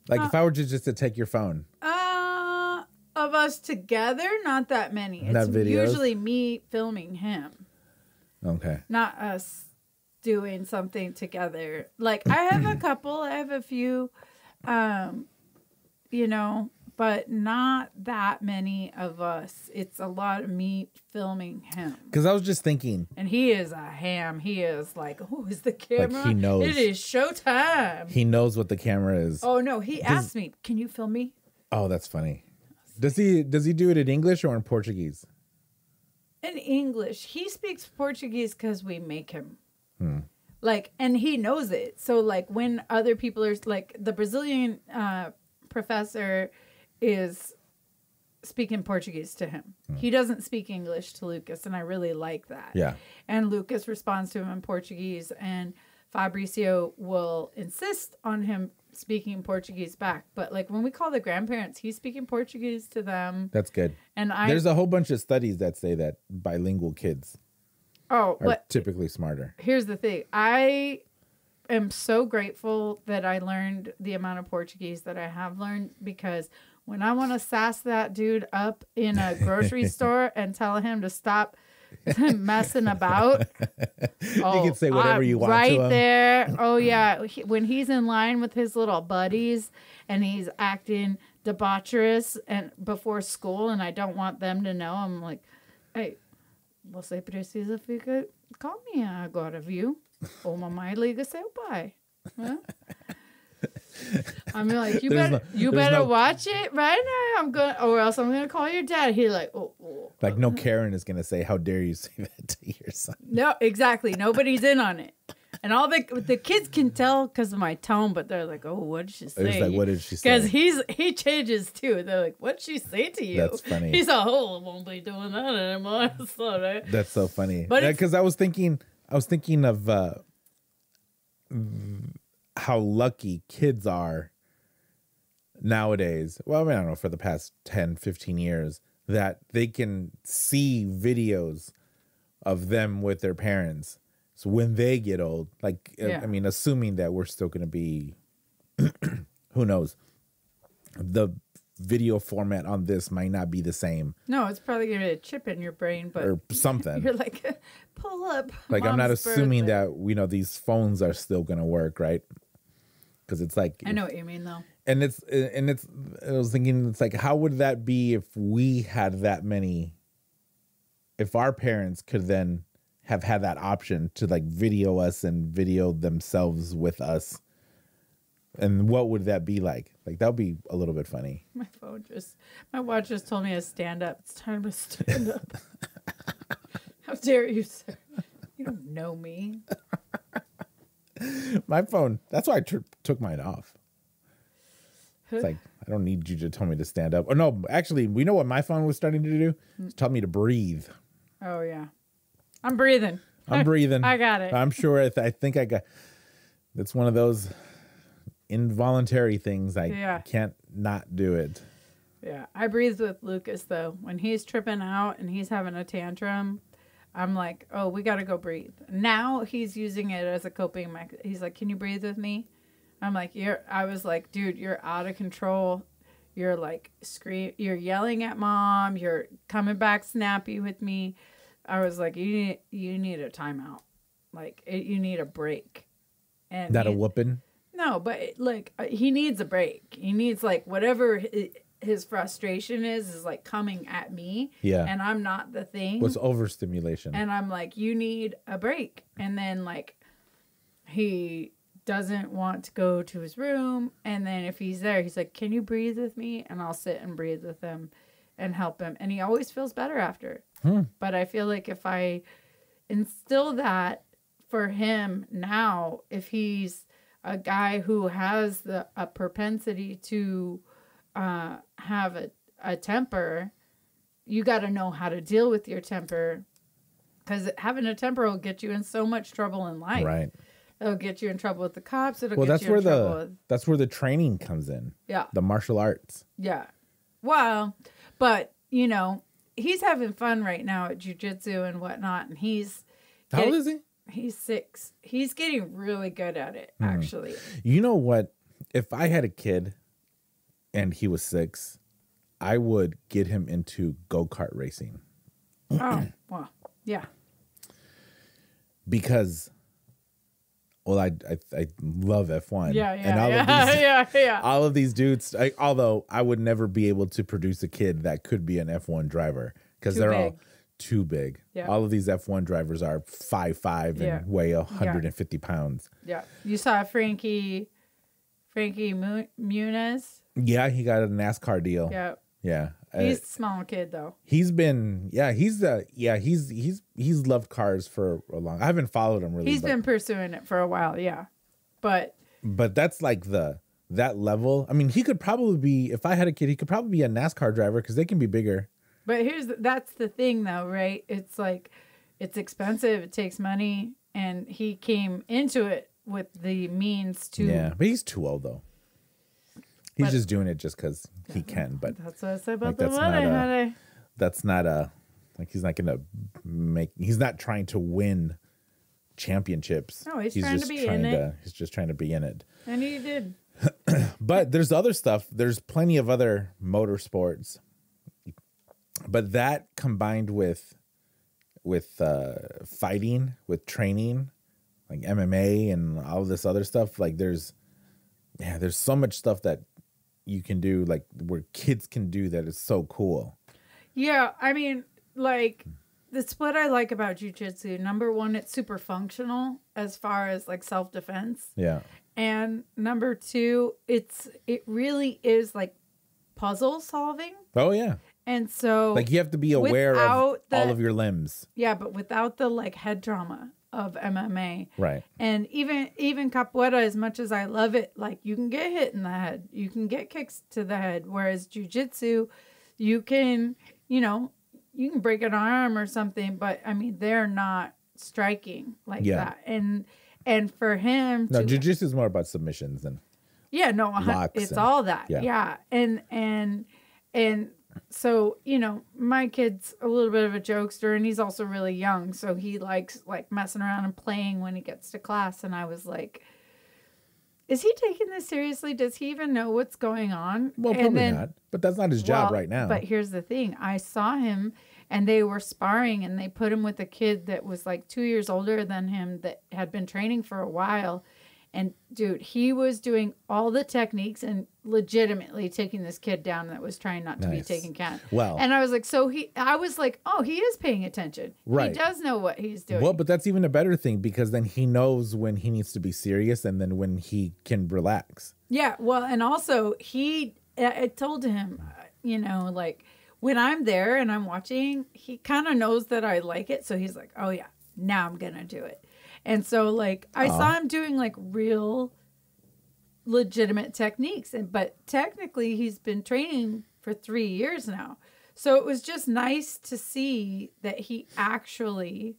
Like, if I were just to take your phone. Of us together, not that many. It's usually me filming him. Okay. Not us doing something together. Like, I have a couple, I have a few, but not that many of us. It's a lot of me filming him. Because I was just thinking. And he is a ham. He is like, oh, is the camera? Like, he knows. It is showtime. He knows what the camera is. Oh, no. He asked me, can you film me? Oh, that's funny. Does he do it in English or in Portuguese? In English. He speaks Portuguese because we make him. Like, and he knows it. So, like, when other people are, like, the Brazilian professor is speaking Portuguese to him. He doesn't speak English to Lucas, and I really like that. Yeah. And Lucas responds to him in Portuguese, and Fabrizio will insist on him speaking Portuguese back. But like when we call the grandparents, he's speaking Portuguese to them. That's good. And there's a whole bunch of studies that say that bilingual kids are typically smarter. Here's the thing. I am so grateful that I learned the amount of Portuguese that I have learned, because when I want to sass that dude up in a grocery store and tell him to stop messing about. You can say whatever you want right to him. There. Oh, yeah. When he's in line with his little buddies and he's acting debaucherous and before school, and I don't want them to know, I'm like, hey, você precisa ficar calminha agora, viu? Ou mamãe liga seu pai. Huh? I'm like, you better watch it right now. Or else I'm gonna call your dad. He's like, oh. Like no Karen is gonna say, how dare you say that to your son? No, exactly. Nobody's in on it. And all the kids can tell because of my tone, but they're like, oh, what did she say? It's like, what did she say? Because he changes too. They're like, what'd she say to you? That's funny. He's like, oh, I won't be doing that anymore. So, right? That's so funny. But because I was thinking of how lucky kids are nowadays. Well, I mean, I don't know, for the past 10, 15 years, that they can see videos of them with their parents. So when they get old, like, I mean, assuming that we're still going to be, who knows, the video format on this might not be the same. No, it's probably going to be a chip in your brain, but or something. You're like, pull up. Like, I'm not assuming that, these phones are still going to work, right? Because it's like, I know what you mean, though. And I was thinking, it's like, how would that be if we had that many, if our parents could then have had that option to like video us and video themselves with us? And what would that be like? Like, that would be a little bit funny. My watch just told me to stand up. It's time to stand up. How dare you, sir? You don't know me. My phone, that's why I took mine off. It's like, I don't need you to tell me to stand up. Oh, no, actually, we know what my phone was starting to do? It taught me to breathe. Oh, yeah. I'm breathing. I got it. I'm sure. I think I got. It's one of those involuntary things. I can't not do it. Yeah. I breathe with Lucas, though. When he's tripping out and he's having a tantrum, I'm like, oh, we got to go breathe. Now he's using it as a coping mechanism. He's like, can you breathe with me? I'm like, I was like, dude, you're out of control. You're like you're yelling at mom. You're coming back snappy with me. I was like, you need a timeout. Like you need a break. And a whooping? No, but he needs a break. He needs like whatever his frustration is like coming at me. Yeah. And I'm not the thing. What's overstimulation? And I'm like, you need a break. And then like he doesn't want to go to his room. And then if he's there, he's like, can you breathe with me? And I'll sit and breathe with him and help him. And he always feels better after. But I feel like if I instill that for him now, if he's a guy who has a propensity to have a temper, you got to know how to deal with your temper, because having a temper will get you in so much trouble in life. Right. It'll get you in trouble with the cops. It'll well, get that's you where in trouble with... that's where the training comes in. Yeah. The martial arts. Yeah. Well, but you know, he's having fun right now at jiu-jitsu and whatnot, and how old is he? He's 6. He's getting really good at it, actually. You know what? If I had a kid and he was 6, I would get him into go-kart racing. Oh, well, yeah. Because, well, I love F1. Yeah. And all of these, all of these dudes, although I would never be able to produce a kid that could be an F1 driver, because they're all too big. Yeah. All of these F1 drivers are 5'5" and weigh 150 pounds. Yeah. You saw Frankie Muniz? Yeah, he got a NASCAR deal. Yeah. Yeah. He's a small kid though. He's been he's loved cars for a long. I haven't followed him really. He's been pursuing it for a while, yeah. But that's like that level. I mean, he could probably be, if I had a kid, he could probably be a NASCAR driver because they can be bigger. But that's the thing though, right? It's like, it's expensive. It takes money. And he came into it with the means to. Yeah, but he's too old though. He's just doing it just because he can. But that's what I said about the money, honey. That's not he's not going to he's not trying to win championships. No, he's trying to be in it. He's just trying to be in it. And he did. But there's other stuff. There's plenty of other motorsports. But that combined with fighting, with training, like MMA and all this other stuff, like there's so much stuff that you can do, like where kids can do that is so cool. Yeah, I mean, like that's what I like about jiu-jitsu. Number one, it's super functional as far as like self-defense. Yeah. And number two, it really is like puzzle solving. Oh yeah. And so like you have to be aware of all of your limbs. Yeah, but without the like head trauma of MMA. Right. And even capoeira, as much as I love it, like you can get hit in the head. You can get kicks to the head. Whereas jiu-jitsu, you can break an arm or something, but I mean, they're not striking like that. And for him jiu-jitsu is more about submissions and locks it's all that. Yeah. And so, my kid's a little bit of a jokester, and he's also really young. So he likes like messing around and playing when he gets to class. And I was like, is he taking this seriously? Does he even know what's going on? Well, probably not. But that's not his job right now. But here's the thing. I saw him and they were sparring, and they put him with a kid that was like 2 years older than him that had been training for a while. And dude, he was doing all the techniques and legitimately taking this kid down that was trying not to be taken cat. Well, and I was like, oh, he is paying attention. Right. He does know what he's doing. Well, but that's even a better thing, because then he knows when he needs to be serious and then when he can relax. Yeah. Well, and also I told him, like when I'm there and I'm watching, he kind of knows that I like it. So he's like, oh yeah, now I'm going to do it. And so, like, I saw him doing, like, real legitimate techniques. But technically, he's been training for 3 years now. So it was just nice to see that he actually...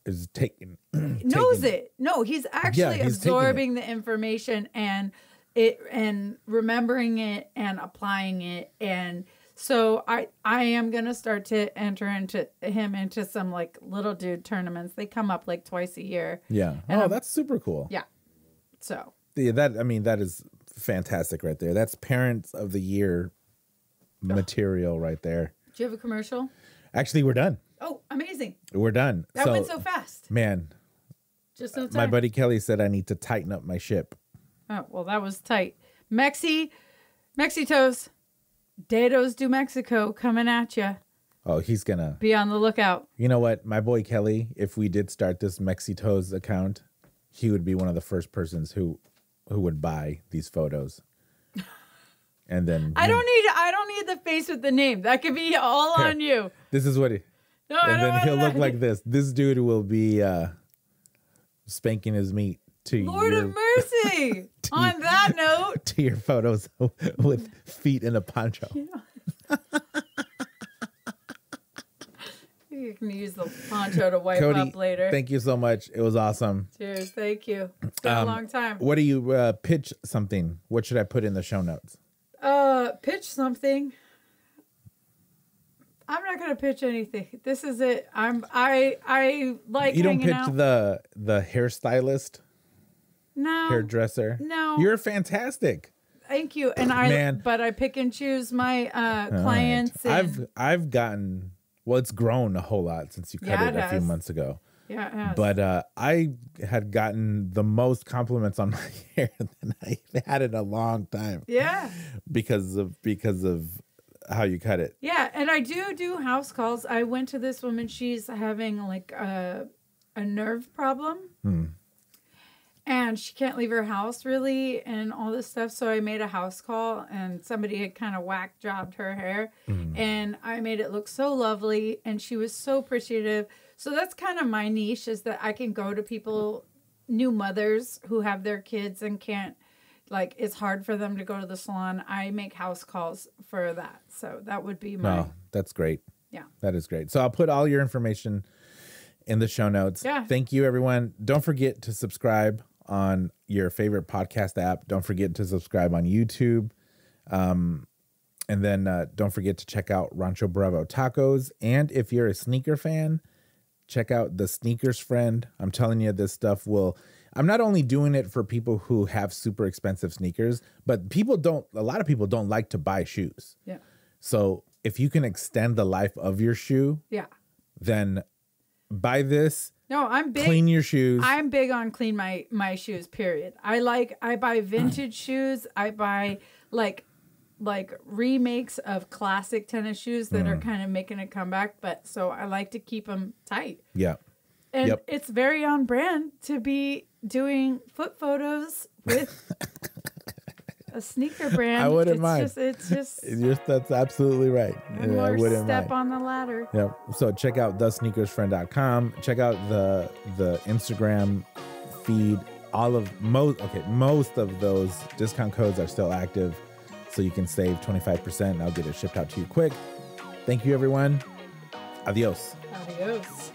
is knows it. No, he's actually absorbing the information and remembering it and applying it. And So I am gonna start to enter into some like little dude tournaments. They come up like twice a year. Yeah. And that's super cool. Yeah. So yeah, that is fantastic right there. That's Parents of the Year material right there. Do you have a commercial? Actually, we're done. Oh, amazing. We're done. That went so fast. Man. Just so time. My buddy Kelly said I need to tighten up my ship. Oh, well, that was tight. Mexitos, Dados do Mexico coming at you. Oh, he's going to be on the lookout. You know what? My boy Kelly, if we did start this Mexitos account, he would be one of the first persons who would buy these photos. And then I don't need the face with the name. That could be all on you. This is what he. No, and then he'll look like this. This dude will be spanking his meat to Lord of mercy. On that note, to your photos with feet in a poncho. Yeah. You can use the poncho to wipe Coty, up later. Thank you so much. It was awesome. Cheers. Thank you. It's been a long time. What do you pitch something? What should I put in the show notes? Pitch something. I'm not gonna pitch anything. This is it. I like. You don't pitch out. the hairstylist. No. Hairdresser. No. You're fantastic. Thank you. And but I pick and choose my clients. Right. I've gotten. Well, it's grown a whole lot since you cut it a few months ago. Yeah, it has. But I had gotten the most compliments on my hair than I've had in a long time. Yeah. Because of how you cut it. Yeah, and I do house calls. I went to this woman. She's having like a nerve problem. And she can't leave her house really and all this stuff. So I made a house call and somebody had kind of whack jobbed her hair. And I made it look so lovely. And she was so appreciative. So that's kind of my niche, is that I can go to people, new mothers who have their kids and can't, like, it's hard for them to go to the salon. I make house calls for that. So that would be my... Oh, that's great. Yeah. That is great. So I'll put all your information in the show notes. Yeah. Thank you, everyone. Don't forget to subscribe on your favorite podcast app. Don't forget to subscribe on YouTube. And then don't forget to check out Rancho Bravo Tacos. And if you're a sneaker fan, check out the Sneakers Friend. I'm telling you, this stuff will... I'm not only doing it for people who have super expensive sneakers, but a lot of people don't like to buy shoes. Yeah. So if you can extend the life of your shoe, then buy this. No, I'm big. Clean your shoes. I'm big on clean my shoes, period. I buy vintage shoes. I buy like remakes of classic tennis shoes that are kind of making a comeback, but so I like to keep them tight. Yeah. And it's very on brand to be doing foot photos with a sneaker brand. I wouldn't mind. It's just that's absolutely right. One more step on the ladder. Yeah. So check out thesneakersfriend.com. Check out the Instagram feed. Most of those discount codes are still active, so you can save 25%. And I'll get it shipped out to you quick. Thank you, everyone. Adios. Adios.